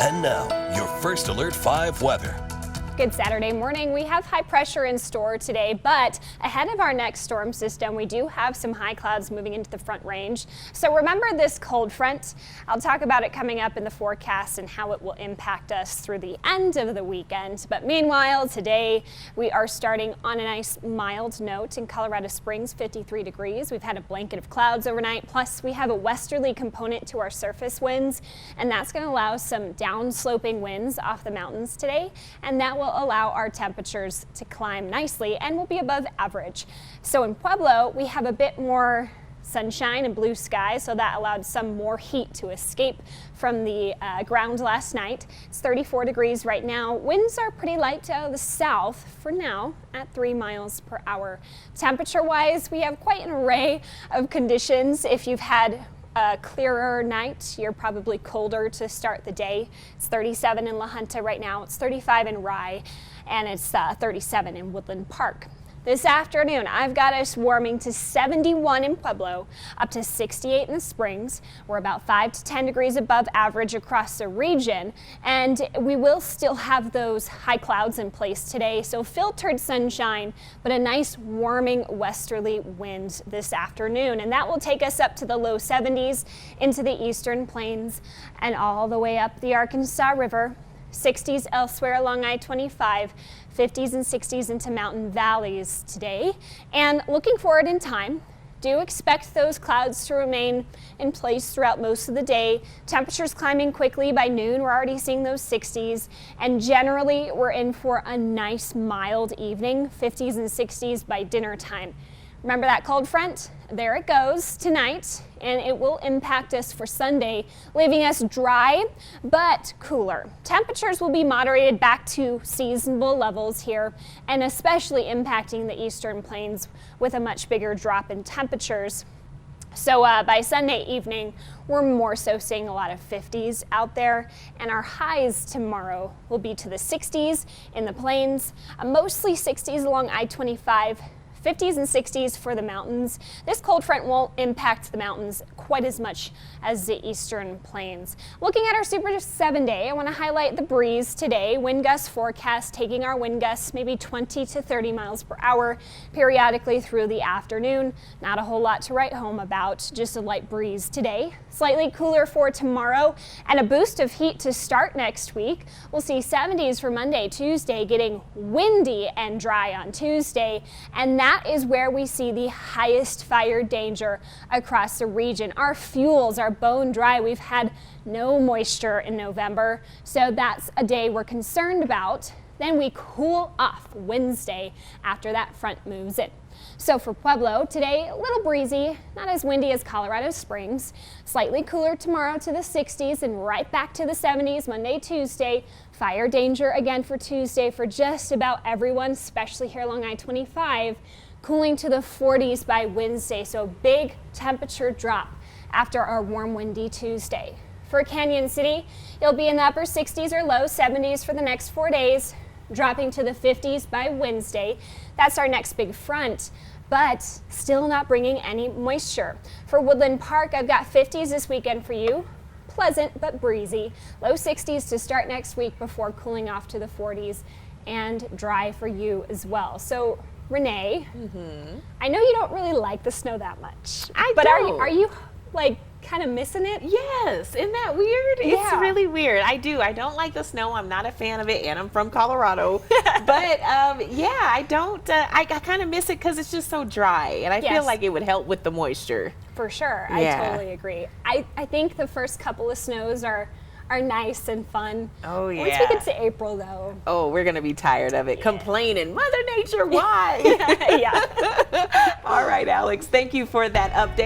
And now, your First Alert 5 weather. Good Saturday morning. We have high pressure in store today, but ahead of our next storm system, we do have some high clouds moving into the front range. So remember this cold front. I'll talk about it coming up in the forecast and how it will impact us through the end of the weekend. But meanwhile, today we are starting on a nice mild note in Colorado Springs, 53 degrees. We've had a blanket of clouds overnight, plus we have a westerly component to our surface winds, and that's going to allow some downsloping winds off the mountains today, and that will allow our temperatures to climb nicely and will be above average. So in Pueblo, we have a bit more sunshine and blue sky, so that allowed some more heat to escape from the ground last night. It's 34 degrees right now. Winds are pretty light out of the south for now at 3 miles per hour. Temperature-wise, we have quite an array of conditions. If you've had a clearer night, you're probably colder to start the day. It's 37 in La Junta right now, it's 35 in Rye, and it's 37 in Woodland Park. This afternoon, I've got us warming to 71 in Pueblo, up to 68 in the Springs. We're about 5 to 10 degrees above average across the region, and we will still have those high clouds in place today, so filtered sunshine, but a nice warming westerly wind this afternoon, and that will take us up to the low 70s into the eastern plains and all the way up the Arkansas River. 60s elsewhere along I-25, 50s and 60s into mountain valleys today. And looking forward in time, do expect those clouds to remain in place throughout most of the day. Temperatures climbing quickly by noon. We're already seeing those 60s, and generally we're in for a nice mild evening, 50s and 60s by dinner time. Remember that cold front? There it goes tonight, and it will impact us for Sunday, leaving us dry but cooler. Temperatures will be moderated back to seasonable levels here, and especially impacting the eastern plains with a much bigger drop in temperatures. So by Sunday evening, we're more so seeing a lot of 50s out there, and our highs tomorrow will be to the 60s in the plains, mostly 60s along I-25, 50s and 60s for the mountains. This cold front won't impact the mountains quite as much as the eastern plains. Looking at our Super 7 day, I want to highlight the breeze today. Wind gust forecast taking our wind gusts maybe 20 to 30 miles per hour periodically through the afternoon. Not a whole lot to write home about, just a light breeze today. Slightly cooler for tomorrow and a boost of heat to start next week. We'll see 70s for Monday, Tuesday, getting windy and dry on Tuesday, and that is where we see the highest fire danger across the region. Our fuels are bone dry. We've had no moisture in November, so that's a day we're concerned about. Then we cool off Wednesday after that front moves in. So for Pueblo, today a little breezy, not as windy as Colorado Springs. Slightly cooler tomorrow to the 60s and right back to the 70s Monday, Tuesday. Fire danger again for Tuesday for just about everyone, especially here along I-25. Cooling to the 40s by Wednesday, so a big temperature drop after our warm, windy Tuesday. For Canyon City, you'll be in the upper 60s or low 70s for the next 4 days, dropping to the 50s by Wednesday. That's our next big front, but still not bringing any moisture. For Woodland Park, I've got 50s this weekend for you. Pleasant but breezy. Low 60s to start next week before cooling off to the 40s, and dry for you as well. So Renee, I know you don't really like the snow that much. But are you like kind of missing it? Yes, isn't that weird? Yeah. It's really weird. I don't like the snow. I'm not a fan of it, and I'm from Colorado. But yeah, I don't. I kind of miss it because it's just so dry, and I feel like it would help with the moisture. For sure, Yeah. I totally agree. I think the first couple of snows are nice and fun. Oh yeah. Once we get to April, though. Oh, we're gonna be tired of it. Complaining, Mother Nature, why? Yeah. All right, Alex. Thank you for that update.